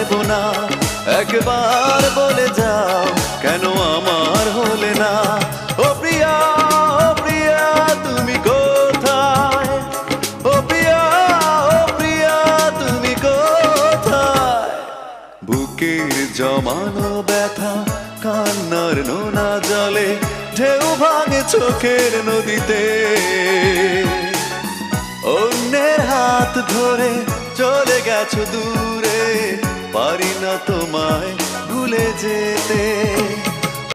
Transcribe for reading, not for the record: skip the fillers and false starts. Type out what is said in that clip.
পারবো না। একবার বলে যাও কেন আমার হলে না। ও প্রিয়া, ও প্রিয়া তুমি কোথায়? ও প্রিয়া, ও প্রিয়া তুমি কোথায়? বুকের জমানো ব্যথা কান্নার নোনা জলে ঢেউ ভাঙে চোখের নদীতে। অন্যের হাত ধরে চলে গেছো দূরে, পারি না তোমায় ভুলে যেতে।